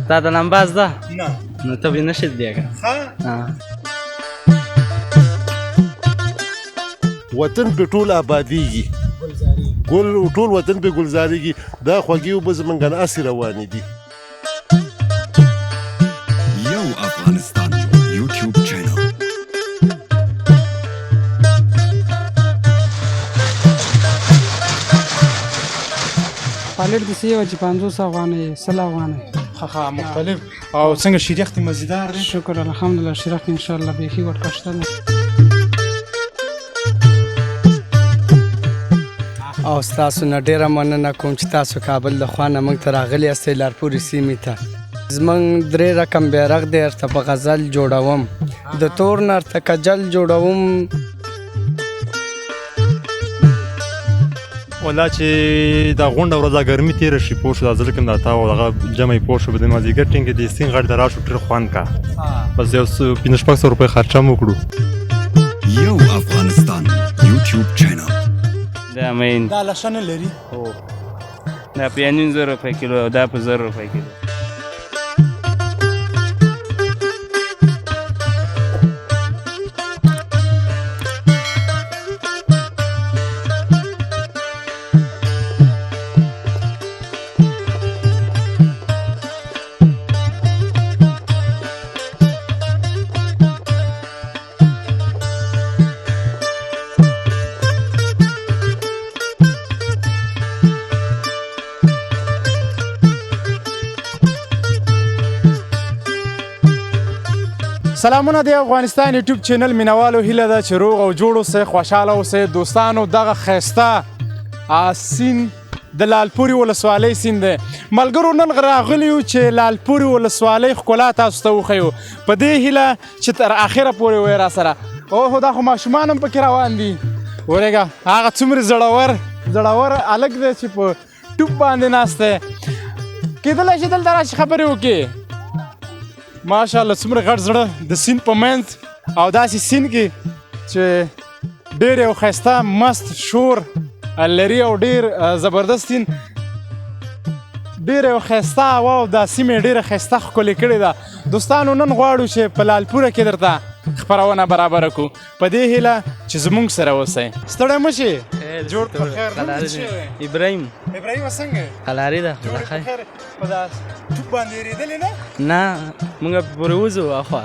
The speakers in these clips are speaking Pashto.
تا د لمباز ده نه نو ته به نشې دیګه وطن په ټول آبادیږي ټول وطن په ګلزاريږي دا خوږي او زمونږ نه اسې روانې دي یو افغانستان یوټیوب چینل پالټ د سی و چې 500 افغانۍ 100 افغانۍ ها مختلف او څنګه شریخ ته مزیدار دی شکر الحمدلله شریخ ان شاء الله به هی ورکشته او تاسو نه ډیره مننه کوم چې تاسو کابل د خوانه موږ ته راغلي یاستئ لارپورې سیمې ته زموږ 3 رقم بیرغ دی ورته په غزل جوړوم د تور نه ورته کجل جوړوم ولا چې دا غونډه ورځ ګرمي تیره شي پوه شو دا زه کوم دا تا او هغه جمع پوه شو د مازدیګر ټینګ د سین غړ ته راشو ډېر خوند کا بس یو 1500 روپۍ خرچه مو کړو یو افغانستان یوټیوب چینل دا مین دا لشنه لري هو دا په 900 روپۍ کیلو او دا په 1000 روپۍ کیلو سلامونه د افغانستان یوټیوب چینل مینوالو هیله ده چې روغ او جوړ اوسئ خوشحاله اوسئ دوستانو دغه ښایسته سیند د لالپورې ولسوالۍ سیند دی ملګرو نن راغلي یو چې لالپورې ولسوالۍ ښکلا تاسو ته وښیو په دې هیله چې تر اخره پورې وئ راسره اوهو دا خو ماشومان هم پکې روان دي ورېږه هغه څومره زړور هلک دی چې په ټوپ باندې ناست دی کېدلی شي دلته راشي خبرې وکړي ماشاءالله څومره غټ زړه د سیند په منځ او داسې سیند کې چې ډېر یو ښایسته مست شور لري او ډېر زبردست سیند ډېر یو ښایسته هوا او دا سیمه ډېره ښایسته ښکلې کړې ده دوستانو نن غواړو چې په لالپوره کې درته خپرونه برابره کړو په دې هیله چې زموږ سره اوسئ ستړی مه شي جوړ په خیر ابراهیم څنګه قلاري ده په دا ټوپ باندې یېرېدلې نه موږ پورې وځو اخوا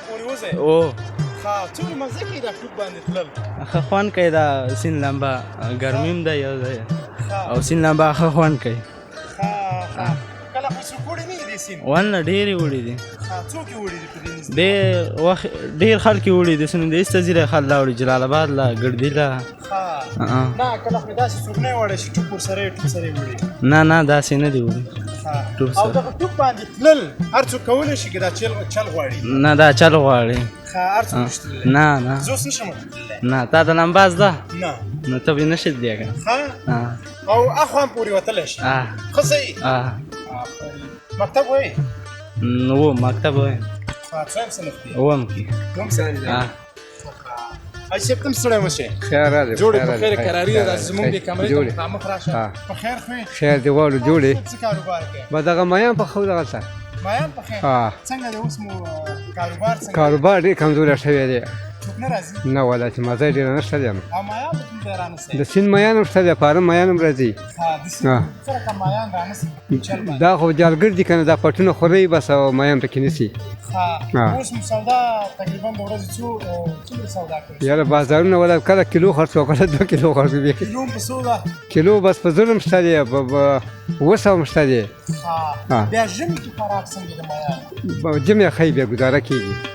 پورې وځئ او څومره مزه کوي دا ټوپ باندې تلل ښه خوند کوي دا سیند لمبه ګرمي هم ده یو ځای او سیند لمبه ښه خوند کوي کله خو څوک وړي نه دي سیند ونه ډېرې وړي دي څوک یې وړي دي په دې نږدې ډېر خلک یې وړي دي سیند د ایسته ځیره خلک لا وړي جلال آباد لا ګردي لا نه کله خو داسې څوک نه وړی چې ټوپ ورسره یې وړي نه داسې نه دي وړي او دغه ټوپ باندې تلل هر څوک کولی شي که دا چل غواړي نه دا چل غواړي هر څوک نشي تللی نه زه اوس نشم تللی نه تا د لمباز ده نه نو ته به نشې دیګه او اخوا هم پورې وتلی شي ښه صحیح مکتب وایي نو مکتب وایي څویم صنف کې اوم کې حاجي صاحب ته هم ستړی مه شئ خیر راځي جوړې په خیر کراري ده داسې زموږ دې کمرې ته مخامخ راشه په خیر خو یې خیر دی غواړو جوړې څه کاروبار کوې به دغه مایان په خو دغه څه مایان په خیر څنګه دی اوس مو کاروبار څنګه کاروبار ډېر کمزوری شوی دی څوک نه راځي نه ولا چې مزه ډېره نشته دی او مایان به کوم ځای رانسئ د سیند مایان هم شته دی فارم مایان هم راځي د سیند څه رقم مایان رانسئ دا خو جالګر دي که نه دا پټونه خوري بس او مایان پکې نیسي اوس مو سودا تقریبا د ورځې څومره سودا کوئ یاره بازارونه ولا کله کیلو خرڅو کله 2 کیلو خرڅوي کیلو په څو ده کیلو بس په ظلم شته دی په 200 هم شته دی بیا ژمي کې خوراک څنګه د مایان ژمي ښه بیا ګزاره کېږي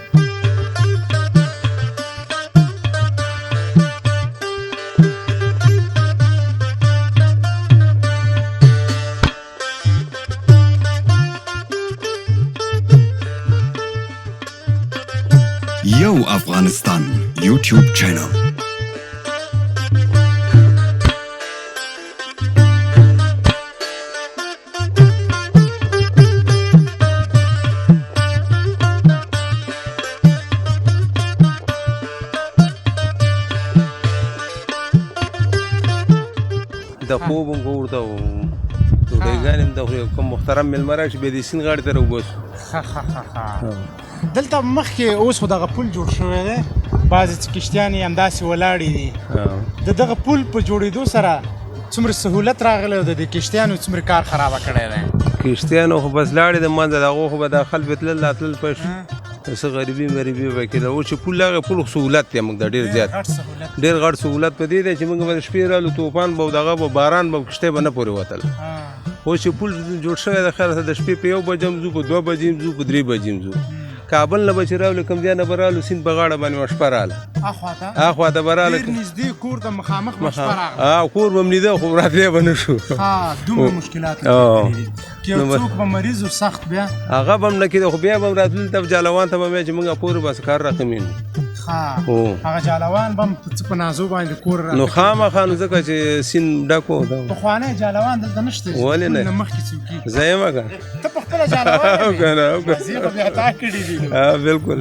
یو افغانستان یوټیوب چینل د خوب هم ورته ډوډۍ هم د خوري کوم محترم مېلمه راشي بیا د سیند غاړې ته راوباسو. دلته مخکې اوس خو دغه پل جوړ شوی دی، بعضې کشتیانې همداسې ولاړې دي. د دغه پل په جوړېدو سره څومره سهولت راغلی او د دې کشتیانو څومره کار خرابه کړی دی؟ کشتیانو خو بس لاړې د منځه د هغو خو به دا خلک به تلل راتلل پوه شو، څه غریبي مریبي به کېدل. اوس چې پل هغه پل سهولت دی موږ ته ډېر زیات، ډېر غټ سهولت په دې دی چې موږ به د شپې رالو طوفان به دغه به باران به کشتۍ به نه پورې وتل. اوس چې پل جوړ شوی د خیر د شپې په 1 بجې هم ځو، په 2 بجې هم ځو، په 3 بجې هم ځو. کابل نه به چې راولو کوم ځای نه به رالو سیند په غاړه باندې به شپه راله، اخوا ته به راله ډېر نږدې کور ته مخامخ به شپه راغله. کور به م لیده خو راتلی به نه شو. دومره مشکلات که یو څوک به مریض و سخت بیا هغه به م نه کېده، خو بیا به م راتلل ته جالوان ته به بیا چې موږ پورې بس کار راقمین. هغه جالوان به م څه په نازو باندې کور نو خامخا نو ځکه چې سیند ډک و. پخوانی جالوان دلته نشته، ولې نه مخکې څوکي زه یم که ته پخپله جالوان یې مزې خو بیا تا کړي دي. بالکل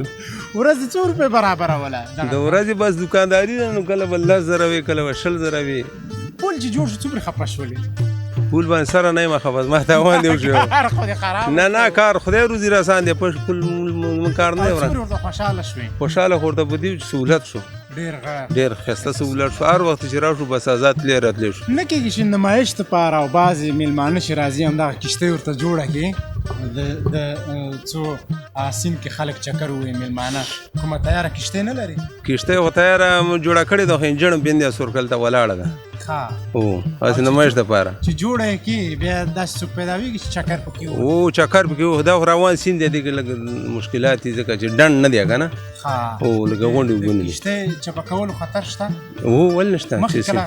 ورځې څو روپۍ برابروله؟ د ورځې بس دوکانداري ده، نو کله به 10,000 وي، کله به 20,000 وي. پل چې جوړ شو څومره خفه شولې؟ پول باندې سره نه یم خفه، ما تاوان دی وشو. کار خو دې خراب نه کار خدای روزي راسان دی، پل کار نه وران. څومره ورته خوشحاله شوې؟ خوشحاله خو ورته په دې سهولت شو، ډېر ښایسته سهولت شو. هر وخت چې راشو بس آزاد تللی راتلی شو. نه کېږي چې نمایش دپاره او بعضې مېلمانه چې راځي همدغه کښتۍ ورته جوړه کړي، د څو سیند کې خلک چکر ووایي مېلمانه، کومه تیاره کښتۍ نه لري؟ کښتۍ خو تیاره جوړه کړې ده، خو انجن بندیا سورکل ته ولاړه ده. هسې نمایش دپاره چې جوړه یې کړي بیا داسې څوک پیدا ویږي چې چکر پکې چکر پکې و. دا خو روان سیند دی، دې کې لږ مشکلات دي ځکه چې ډنډ نه دی که نه، لږه غونډې اوبه نه دي. کښتۍ چپه کولو خطر شته؟ ولې نه شته، مخکې کله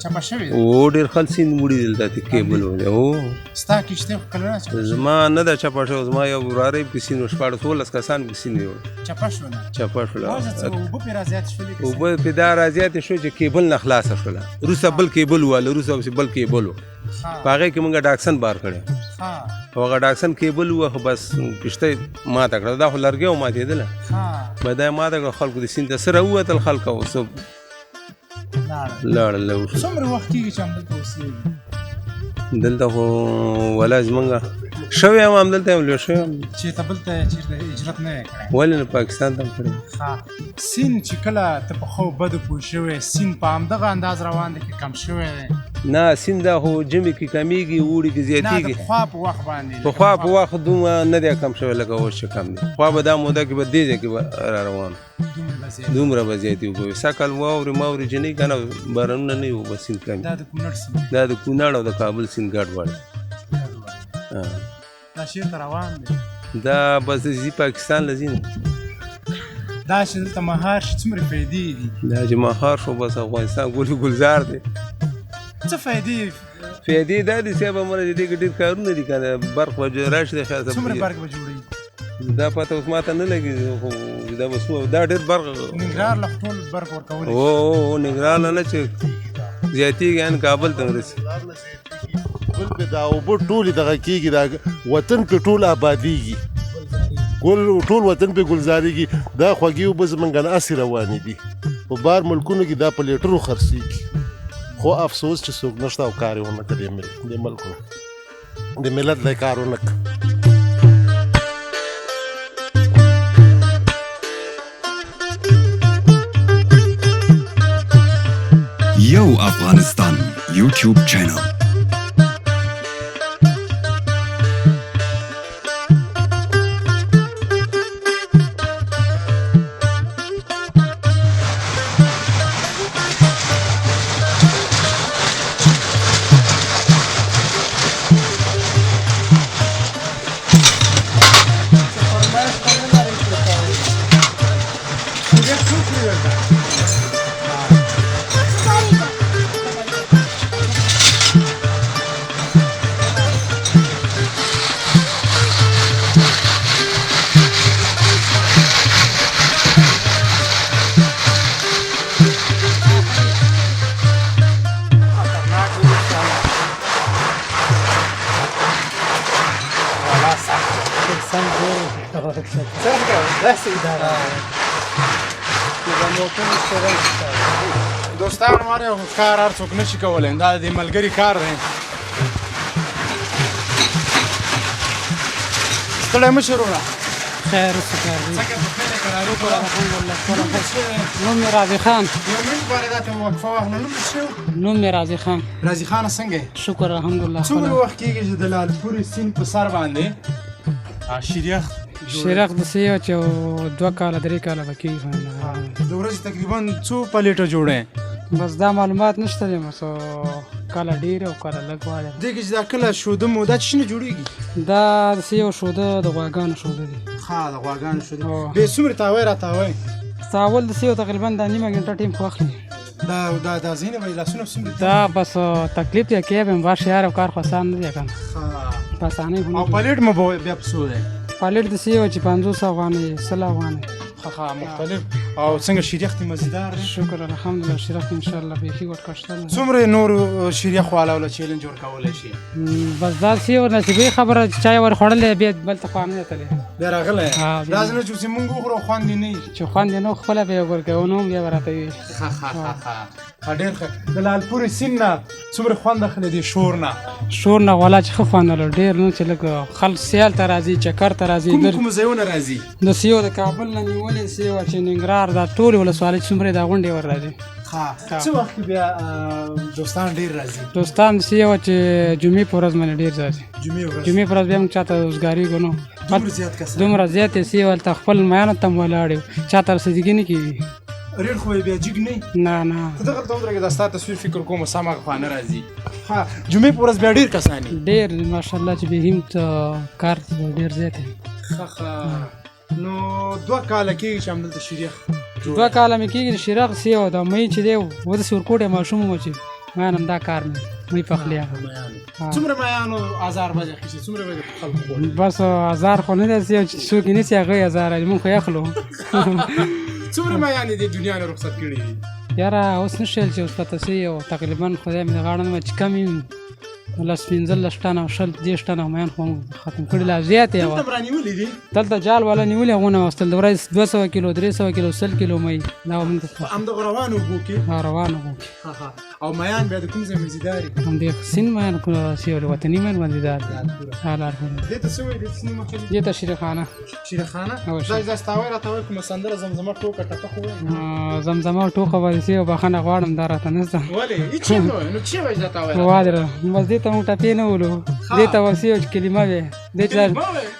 چپه شوې ده؟ ډېر خلک سیند وړي دلته کیبل و. ستا کښتۍ خو کله نه چپه؟ زما نه ده چپه شوې، زما یو وراره پکې سیند و، 14 کسان پکې سیند یوړ، چپه شوله. چپه شوله، اوبه پرې رازیاتې شولې؟ اوبه پرې دا رازیاتې شوې چې کیبل نه خلاصه شوله. وروسته بل کیبل واله، وروسته بل کیبل و، په هغې کې مونږ ډاکسن بار کړی، او هغه ډاکسن کیبل و، خو بس کښتۍ ماته کړه. دا خو لرګی و ماتېدله، به دا یې ماته کړه. خلکو د سیند ته سره ووتل، خلک او څه لاړل. څومره وخت کېږي چې همدلته اوسېږي؟ دلته خو ولا زمونږ شوی یم، همدلته یم لوی شوی یم. چېرته بل ته چېرته هجرت نه یې کړی؟ ولې نه، پاکستان ته هم کړی. سیند چې کله ته په ښو بدو پوه شوی، سیند په همدغه انداز روان دی که کم شوی دی؟ نه سیند دا خو ژمي کې کمیږي، اوړي کې زیاتېږي. نه د پخوا په وخت باندې، پخوا په وخت دومره نه دی کم شوی لکه اوس چې کم دی. پخوا به دا موده کې به دې ځای کې به را روان، دومره به زیاتې اوبه وي. سږ کال واورې ماورې چې نه وي که نه، بارانونه نه وي، اوبه سیند کم. دا د کونړ سیند؟ دا د کونړ او د کابل سیند ګډ وړ. دا چېرته روان دی؟ دا بس ځي پاکستان له ځي نه. دا چې دلته مهار شي څومره فایدې دي؟ دا چې مهار شو بس افغانستان ګلزار دی. څه فایدې؟ فایدې دا دي صاحب همره د دې کې ډېر کارونه دي که نه، برق به راشي. څومره برق به جوړوي؟ دا پته اوس ماته نه لګي، خو دا به څو دا ډېر برق ننګرهار له ټول برق ورکولی؟ ننګرهار نه چې زیاتېږي، یعنې کابل ته ورسي. بل پې دا اوبه ټولې دغه کېږي، دا وطن پې ټول آبادېږي، ټول وطن پې ګلزارېږي. دا خوږې اوبه زمونږ نه هسې روانې دي، په بار ملکونو کې دا په لیټرو خرڅېږي، خو افسوس چې څوک نشته او کار یې ونه کړ د ملکونو، د ملت دی کار ونه کړ. Yo Afghanistan YouTube channel. داسې اداره ده چې د موټرو سره دوستان ماره کار هر څوک نشي کولی دا د ملګري کار دی ستړی مه شې وروره خیر اوسه کار دی څنګه په خپلې کراري پوره الحمدلله نوم مې راضي خان یو منټ باندې دا ته وقفه واخله نوم دې څه و نوم مې راضي خان راضي خانه څنګه یې شکر الحمدلله څومره وخت کېږي چې د لالپورې سیند په سر باندې شیریخ شیرخ د سیو چې 2 کاله 3 کاله به کېږي د ورځې تقریبا څو پلیټه جوړی بس دا معلومات نشته دی مسو کله ډېر او کله لږ والی دې کې چې دا کله شوده مو دا څه نه جوړېږي دا د سیو شوده د غواګانو شوده دی ښه د غواګانو شوده بې څومره تاوی راتاوی ساول د سیو تقریبا د نیمه ګنټه ټیم خو اخلي دا ځینې به یې لاسونه څومره دا بس تکلیف یې کوي بیم باش یار کار خو آسان نه دی که نه په اسانۍ او پلیټ مو بیا په څو دی پلیټ د سیو چې 500 افغانۍ 100 افغانۍ ښه مختلف او څنګه شیریخ دې مزیدار دی شکر الحمدلله شیرخ انشاءالله بیخي ګټ کشته ده څومره نور شیریخ والا ولا چیلنج ورکولی شي بس دا سیو نصیبي خبره چې چای ور خوړلی بیا بل ته خوا نه دی تللی بیا راغلی دا ځنه چې اوس موږ وخورو خوند یې نه وي چې خوند یې نه خپله به یې ورکوو نو هم بیا به راته وي ښه ډېر ښه د لالپورې سیند نه څومره خوند اخلي دې شور نه شور نه غلا چې ښه خوند لري ډېر نه چې لږ خلک سیال ته راځي چکر ته راځي کوم ځایونه راځي د سیو د کابل نه نیولې سیو چې ننګرهار دا ټولې ولسوالۍ چې څومره دا غونډې ور راځي څه وخت کې بیا دوستان ډېر راځي دوستان د سیو چې جمعې په ورځ باندې ډېر راځي جمعې په ورځ بیا موږ چاته روزګاري کوو دومره زیات یې سیو هلته خپل میانو ته هم ولاړ یو چاته رسیدګي نه کېږي ډېر خو یې بیا جګ نه نه ته دغلته ودرېږه دا ستا تصویر فکر کوم سم هغه خوا نه راځي جمعې په ورځ بیا ډېر کسان ډېر ماشاءالله چې بهیم کار ډېر زیات دی نو 2 کاله کېږي چې همدلته شیریخ 2 کاله مې کېږي د شیراغ سیو د مۍ چې دی وداسې ورکوټی ماشوم وم چې میان هم دا کار مې مۍ پخلی څومره میانو ازار به اخیستې څومره به خلکو خوړل بس ازار خو نه دی سیو چې څوک یې نیسي هغه یې ازار موږ خو یخلو څومره میانې دې دنیا نه رخصت کړي دي یاره اوس نه شیل چې اوس پته سي او تقریبا خدای مې د غاړه نه چې کم یې 15 ټنه او 20 ټنه میان خو ختم کړي لا زیات یې دلته رانیولې دي دلته جال والا نیولې هغونه واستل د ورځ 200 کیلو 300 کیلو 100 کیلو مۍ دا موږ همدغه روانو اوبو کې روانو اوبو کې او میان بیا د کوم ځای مزیداري همدې سیند میان سیول وطني میان مزیدار حالات دې ته څه وایي دې سیند مخکې دې ته شیرخانه دا ستاوی راته کومه سندره زمزمه ټوکه ټپه خو زمزمه ټوکه ورسې او بخښنه غواړم دا راته نشته ولې هیڅ نو څه وایي دا تاوی وادره بس دې ته موږ ټپې نه ولو دې ته ورسې چې کلمه وي دې ته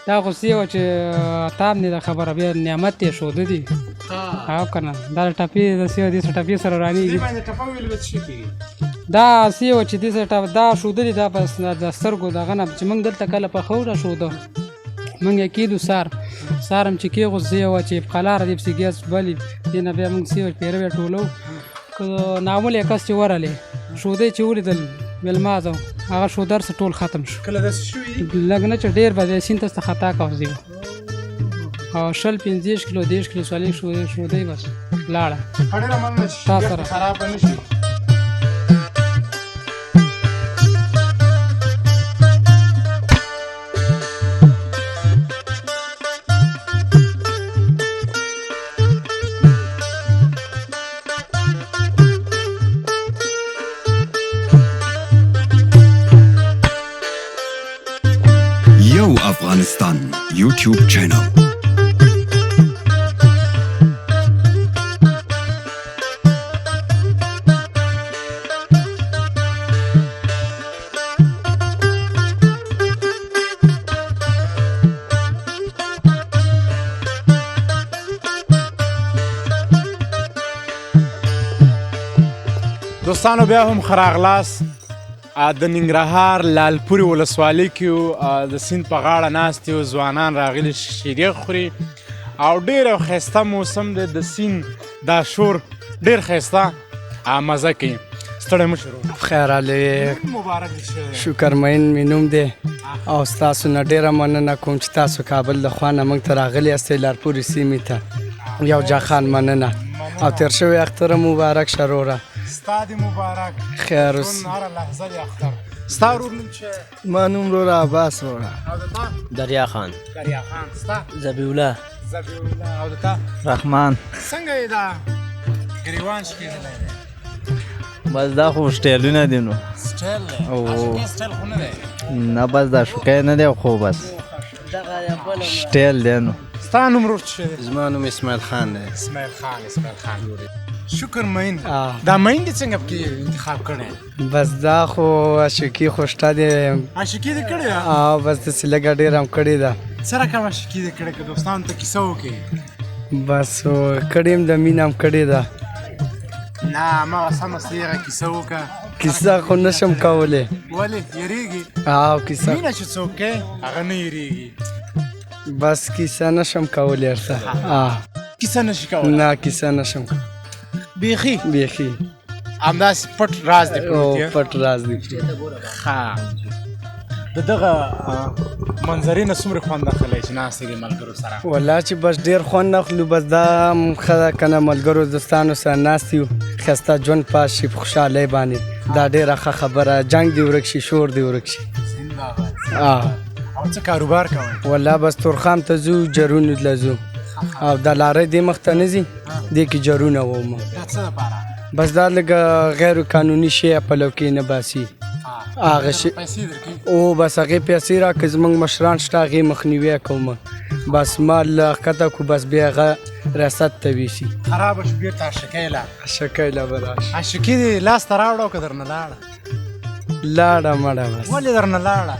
دا خو سیو چې تام نه خبره بیا نعمت یې شوده دي او کنه دا ټپې د سیو دې ټپې سره رانیږي دا سیو چې دې ټپ دا شوده دي دا بس د سترګو دغه نه چې موږ دلته کله په خوره شوده موږ یې کېدو سار هم چې کېغو سیو چې په قلاره دې پسې ګیس بلې دې نه بیا موږ سیو پیروی ټولو نامول یې کس چې ورلې شودې چې ولیدل مېلمازه هغه شودر سه ټول ختم شو کله داسې شوي لږ نه چې ډېر به د سیند ته خطا کوځي او 15 کیلو 10 کیلو سالي شودې بس لاړه ډېره مننه چې خراب نه شي Yo Afghanistan YouTube channel. دوستانو بیا هم خراغلاس د ننګرهار لالپورې ولسوالۍ کې د سیند په غاړه ناست یو ځوانان راغلي شیریخ خوري او ډېر ښایسته موسم دی د سیند دا شور ډېر ښایسته مزه کوي ستړی مه شو خیر علیک مبارک شکرمین مې نوم دی او ستاسو نه ډېره مننه کوم چې تاسو کابل د خوا نه موږ ته راغلي یاستئ لارپورې سیمې ته یو جاخان مننه او تېر شوی اختر مبارک شه وروره ستا دې مبارک خیر اوس هره لحظه دې اختر ستا ورور نوم چې ما نوم وروره عباس وروره او د تا دریا خان ستا ذبیح الله او د تا رحمان څنګه یې دا ګریوان شکېدلی دی بس دا خو سټایلونه دي نو سټایل دی او سټایل خو نه دی نه بس دا شوکی نه دی خو بس سټایل دی نو ستا نوم ورور څه دی؟ زما نوم اسماعیل خان دی. اسماعیل خان شکر مین دا مین دې څنګه پکې انتخاب کړی بس دا خو عاشقي خو شته دی. عاشقي دې کړې ده؟ بس داسې لږه ډېره هم کړې ده. څه رقم عاشقي دې کړې که دوستانو ته کیسه وکړې؟ بس کړې هم د مینه هم کړې ده. نه هماغه سمسته هغه کیسه وکړه. کیسه خو نشم کولی. ولې یېرېږي؟ کیسه مینه چې څوک کوي هغه نه یېرېږي. بس کیسه نشم کولی ورته. کیسه نشي کولی؟ نه کیسه نشم کولی بیخي همداسې پټ راز دی پټ راز دی. ښه د دغه منظرې نه څومره خوند اخلی چې ناست دی ملګرو سره؟ والله چې بس ډېر خوند اخلو. بس دا هم ښه ده که نه ملګرو دوستانو سره ناست یو ښایسته ژوند پاس شي په خوشحالۍ باندې. دا ډېره ښه خبره. جنګ دې ورک شي شور دې ورک شي. او څه کاروبار کوئ؟ والله بس تورخام ته ځو جرونو ته ځو او دا لارۍ دې مخ ته نه ځي دې کې جرونه ومه. دا څه دپاره؟ بس دا لږه غیر قانوني شی پلو کې نه باسي هغه شی او بس هغې پیسې راکړه. زموږ مشران شته هغې مخنیوی کومه. بس ما ښکته کړو بس بیا هغه ریاست ته ویسي. خرابه شو بېرته عاشقۍ له عاشقۍ له به راشي. عاشقي دې لاسته راوړه او که درنه لاړه؟ لاړه مړه بس. ولې درنه لاړه؟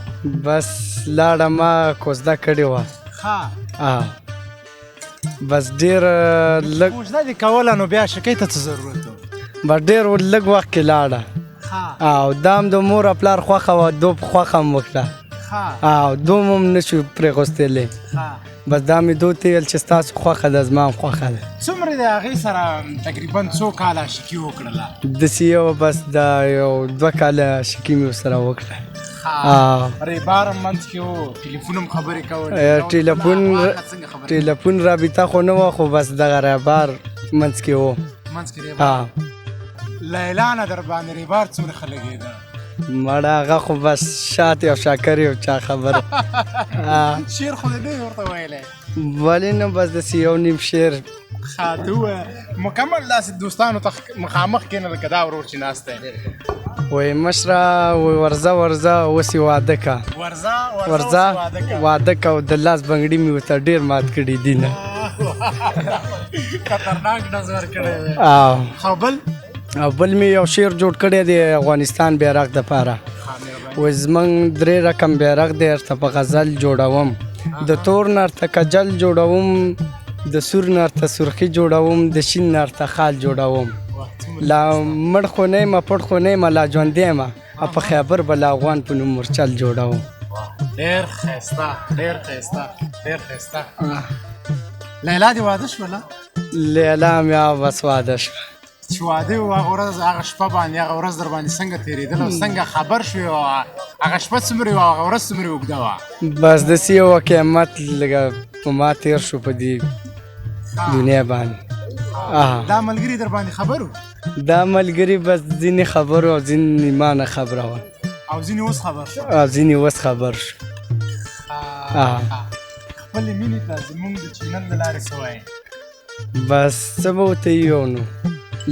بس لاړه ما کوزده کړې وه. بس ډېر لږ کوزده دې کوله نو بیا عاشقۍ ته څه ضرورت و؟ بس ډېر لږ وخت کې لاړه. او دا هم د مور او پلار خوښه وه. دو په خوښه هم وکړه او دوم هم نه شو پرېغوستلی. بس دا مې دو ته ویل چې ستاسو خوښه ده زما هم خوښه ده. څومره د هغې سره تقریبا څو کاله عاشقي وکړله؟ داسې یو بس دا یو 2 کاله عاشقي مې ورسره وکړه. ریبار هم منځ کې و، ټلیفون هم خبرې کولې؟ ټلیفون رابطه خو نه وه خو بس دغه ریبار منځ کې و. منځ کې ریبار؟ لیلا نه در باندې ریبار څومره ښه لګېده؟ مړه هغه خو بس شات او شاکر یو چا خبره. شعر خو دې نه ورته ویلی؟ ولې نه بس داسې یو نیم شعر. ښه ته ووایه مکمل داسې دوستانو ته مخامخ کښېنه لکه دا ورور چې ناست دی. وایي مشره وایي ورځه اوس یې واده که. ورځه واده که او د لاس بنګړي مې ورته ډېر مات کړي دي نه. خطرناک نظر کړی دی. او بل مې یو شعر جوړ کړی دی افغانستان بیرغ دپاره. وایي زموږ 3 رقم بیرغ دی ورته په غزل جوړوم. د تور نه ورته کجل جوړوم، د سور نه ورته سرخي جوړوم، د شین نه ورته خال جوړوم. لا مړ خو نه یم پټ خو نه یم لا ژوندی یم او په خیبر به لا افغان په نوم مورچل جوړوم. ډېر ښایسته ډېر ښایسته ډېر ښایسته. لیلا دې واده شوله؟ لیلا مې بس واده شوه. چې واده و هغه ورځ هغه شپه باندې هغه ورځ در باندې څنګه تېرېدله او څنګه خبر شوې او هغه شپه څومره وه هغه ورځ څومره اوږده وه؟ بس داسې یو قیامت لږه په ما تېر شو په دې دنیا باندې. دا ملګري در باندې خبر و؟ دا ملګري بس ځینې خبرو او ځینې ما نه خبره وه او ځینې اوس خبر شو؟ او ځینې اوس خبر شو. خپلې مینې ته زموږ د چینل له لارې څه وایې؟ بس څه به ورته ویو نو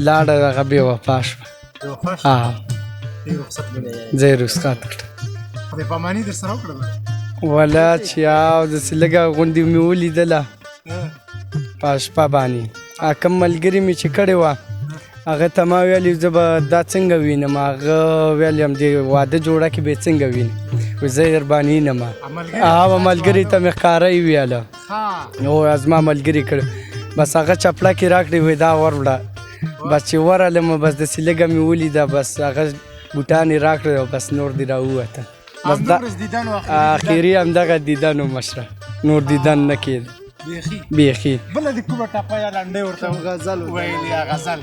لاړه هغه بې وفا شوه. زه یې رخصت کړم. خدای پاماني در سره وکړله؟ والله چې داسې لږه غوندې مې ولیدله په شپه باندې. کوم ملګري مې چې کړې وه هغه ته ما ویل زه به دا څنګه وینم. هغه ویل یم دې واده جوړه کې به یې څنګه وینم. زه یې در باندې وینم. هغه ملګري ته مې ښکاره یې ویله او زما ملګري کړی. بس هغه چپله کې راکړې وایي دا وروړه. بس چې ورغلم بس داسې لږه مې ولیده بس هغه بوټان یې راکړل او بس نور دې راووته. بس دا اخري همدغه دیدن و مشره، نور دیدن نه کېده بیخي. بله دې کومه ټپه یا لنډۍ ورته ویلې یا غزل؟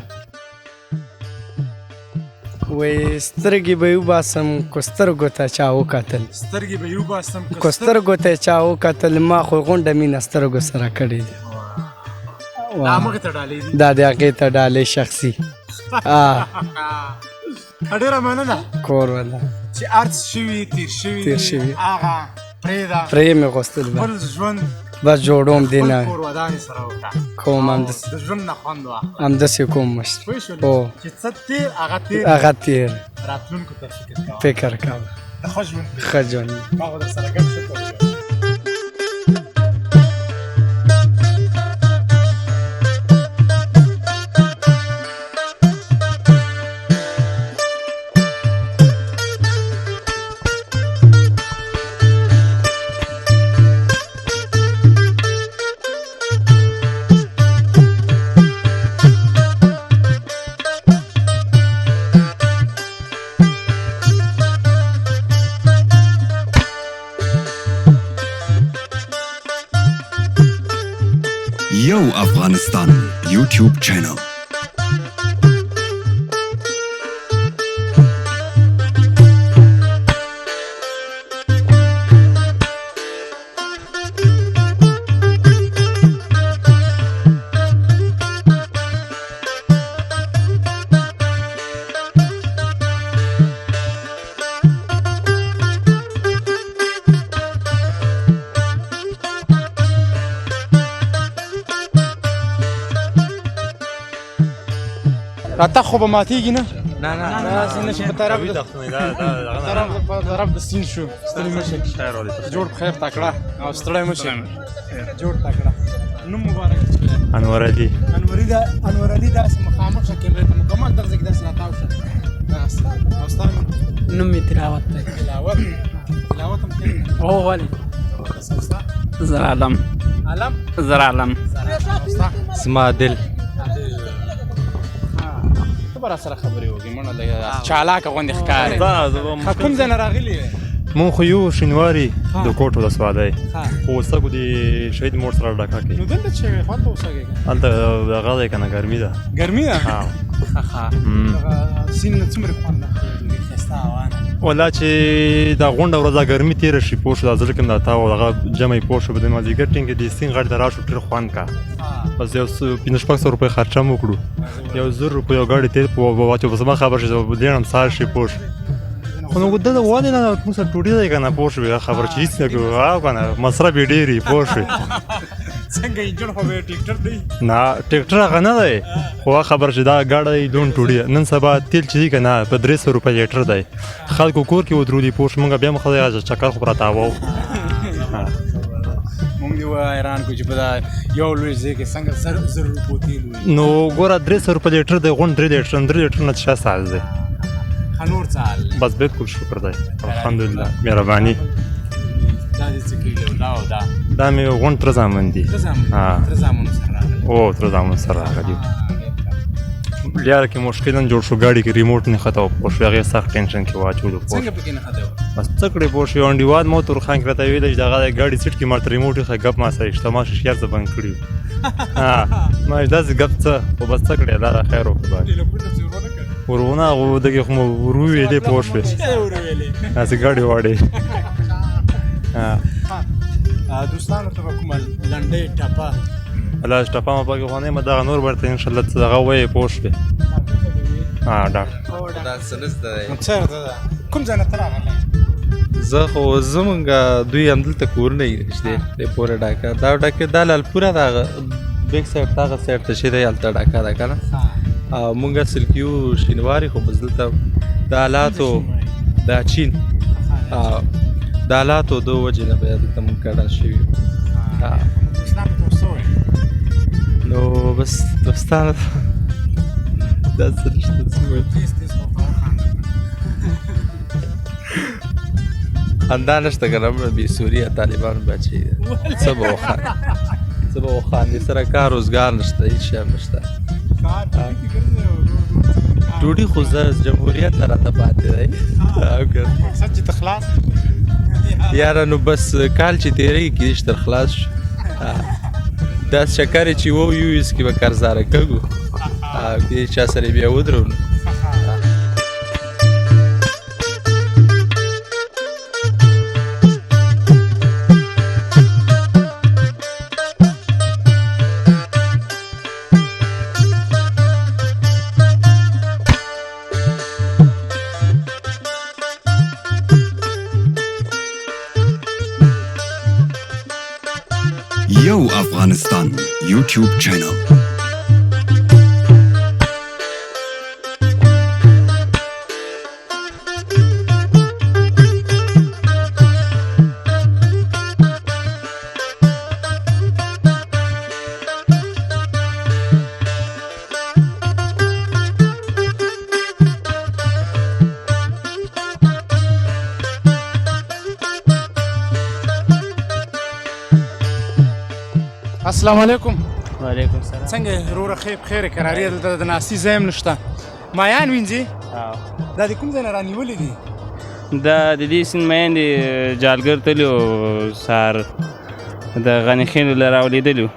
وایي سترګې به یې وباسم کو سترګو ته چا وکتل. سترګې به یې وباسم کو سترګو ته چا وکتل. ما خو غونډه مینه سترګو سره کړې ده. دا هغې ته ډالۍ دي؟ دا د هغې ته ډالۍ شخصي. ډېره مننه کور ولا چې ارڅ شوي تېر شوي هغه پرېږده پرې مې غوښتل خپل ژوند بس جوړوم دی نه کور ودانې سره وکړه کوم د ژوند نه خوند واخله همداسې کوم مشت پوه شولې هو چې څه تېر هغه تېر هغه تېر راتلونکو ته فکر کوه فکر کوه د ښه ژوند فکر ښه ژوند ما خو در سره ګډ فکر وکړ Yo Afghanistan YouTube channel. راتګ خو به ماتېږي نه نه نه نه چې په طرف د سیند شو ستړي مه شئ جوړ په خیر تکړه او ستړی مه شئ جوړ تکړه نوم مبارک انور علي انور علي داسې مخامخ شه کیمرې ته مکمل دغه ځای کې داسې راتاو شه او ستا نوم مې تلاوت دی تلاوت هم کوي هو ولې ستا زر عالم او ستا زما دل ته به راسره خبرې وکړې مړه لږه چالاکه غوندې ښکارې کوم ځای نه راغلي یې مونږ خو یو شینواري د کوټ ولسوالۍ خو اوسګو د شهید مور سره ډکه کوي نو دلته چې خواته اوسېږې هلته هغه دی که نه ګرمي ده ګرمي ده ښه دغه سیند نه څومره خوند اخلي ښایسته هوا نه ولا چې دا غونډه ورځ دا ګرمي تېره شي پوه شو دا زړه کې م دا تا و هغه جمع یې پوه شو به د مازدیګر ټینګ کې د سیند غاړې ته راشو ډېر خوند کا بس یو 1500 روپۍ خرچه م وکړو 1000 روپۍ یو ګاډي تېل په واچو بس ما خبر شي زه به لیړم سهار شي پوه شو خو نو ده ولې نه موږ سره ډوډۍ دی که نه پوه شوې خبره چې هېڅ نه کوو او که نه مصرف یې ډېر وي پوه شوې څنګه انجن خو به ټیکټر دی نه ټیکټر هغه نه دی خو هغه خبره چې دا ګاډی لون ټوډۍ نن سبا تیل چې دی که نه په 300 روپۍ لیټر دی خلکو کور کې ودرولي پوه شو موږ بیا مخ دی چکر خو به راتاوو مونږ دې حیران کړو چې په دا یو لوی ځای کې څنګه زر روپو تیل وي نو ګوره 300 روپۍ لیټر دی غونډ 3 لیټر نه 6 سال دی نور څه بس بالکل شکر دی الحمدلله مهرباني دا دې څه کېږي دا مې غونډ تره زامن دي تره زامنو سره راغلی او تره زامن سره راغلي لاره کې مشکل هم جوړ شو ګاډي کې ریموټ نه خطا پوه شو هغې سخت ټینشن کې واچولو څنګه پکې نه خطا بس څه کړې پوه شو یو انډیوال ما ورته ورخان کې راته ویلی چې دغه ګاډي سیټ کې ماته ریموټ ایښی ګپ ما سره ایښته ما شیشیار څه بند کړي ما داسې ګپ څه خو بس څه کړې الله را خیر وکړي ورونه هغه دغې خو مو ور وویلې پوه شوې داسې ګاډي واړې دوستانو ته به کومه لنډۍ ټپه الله ټپه ما پکې خو نه یم دغه نور ورته انشاءالله څه دغه وایې پوه شوې چېرته ده کوم ځای نه ته راغلی زه خو زمونږ دوی همدلته کورونه یې نږدې دی پورې ډاکه دا ډاکې دا لالپوره ده بیک سایډ ته هغه سایډ ته چې دی هلته ډاکه ده که نه مونږ اصل کې یو شینواري خو بس دلته د حالاتو د چین د حالاتو د وجې نه بیا دلته مونږ کډه شوي نو بس دوستانو دا څه نشته څه خندا نشته که نه بې سوریه طالبانو بچې څه به وخاندې سره کار روزګار نشته هېڅ شی هم نشته ډوډۍ خو زه جمهوریت نه راته پاتې دی مقصد چې ته خلاص یاره نو بس کال چې تېرېږي کېدای شي تر خلاص شو دا شکر چې یو کې به قرضاره کوو دې چا سره بیا ودرو Yo Afghanistan YouTube channel. السلام علیکم. وعلیکم السلام. څنګه وروره ښې بخیر قراري دلته د ناستي ځای هم نشته. مایان وینځي؟ دا د کوم ځای نه رانیولي دي؟ دا د دې سیند میندې جالګر تلي و سهار د غني خیلو له راولیدلي وو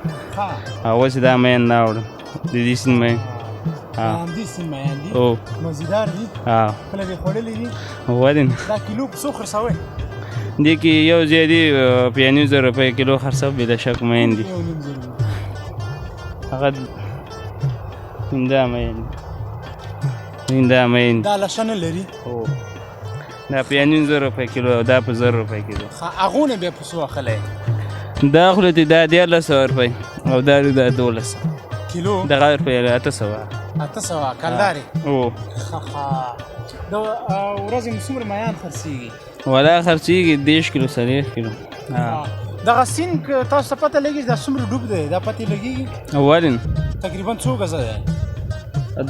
او اوس یې دا مین راوړل د دې سیند مین. همدې سیند میان دي؟ او مزیدار دي؟ کله دې خوړلي دي؟ ولې نه. دا کیلو په څو خرڅوئ؟ دې کې یو ځای دي په 90 روپۍ کیلو خرڅوو بېله شک مین دي. هغه دا مین دا مین دا لشه نه لري؟ هو دا په 90 روپۍ کیلو او دا په 1000 روپۍ کیلو. هغونه بیا په څو اخلی؟ دا خو دې دا 1300 روپۍ او دا دا 1200 کیلو. دغه روپۍ 800 کلدارې. او د ورځې مو څومره میان خرڅېږي؟ ولا خرڅېږي 10 کیلو 40 کیلو. دغه سیند که تاسو ته پته لګېږي دا څومره ډوب دی دا پتې لګېږي؟ ولې تقریبا څو ګزه دی؟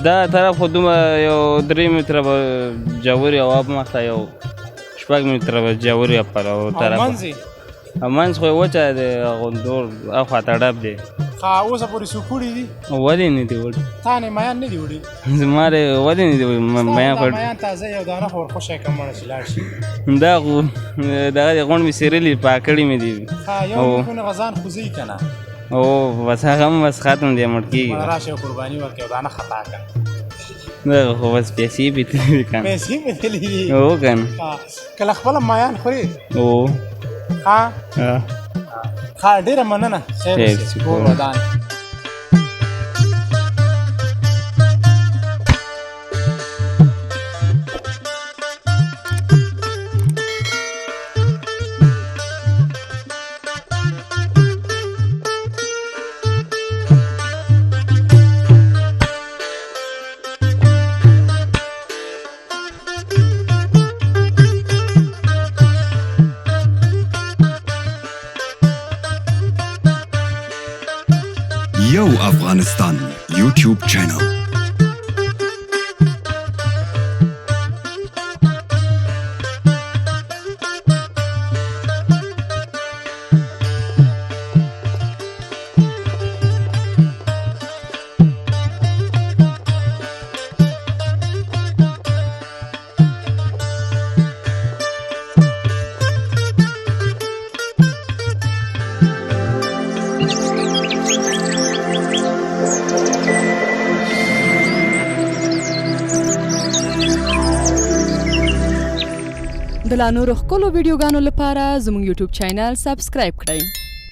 دا طرف خو دومره یو 3 متره به جاوري او اب مخته یو 6 متره به جاوري اپر او طرف او منځ یې؟ منځ خو یې وچه دی غوندور اخواته ډب دی. اوسه پورې څوک وړي دي؟ ولې نه دي وړي؟ تا نه میان نه دي وړي؟ زما ولې نه دي وړي؟ میان تازه یو دانه خو ورخوشی کم مړه چې لاړ شي. دا خو دغه د غونډ مې څیرلي پاکړې مې دي. یو ملکونه غذان خوځوي که نه؟ او بس هغه هم بس ختم دی مړ کېږي. راشه یو قرباني ورکړې یو دانه خطا کړه. دغه خو بس پیسې مې تللي دي که نه. پیسې مې تللي دي؟ هو که نه. کله خپله میان خورې؟ هو. ډېره مننه. خیر اوسې کور ودان. Yo Afghanistan YouTube channel. د لا نورو ښکلو ویډیوګانو لپاره زموږ یوټیوب چینل سبسکرایب کړئ.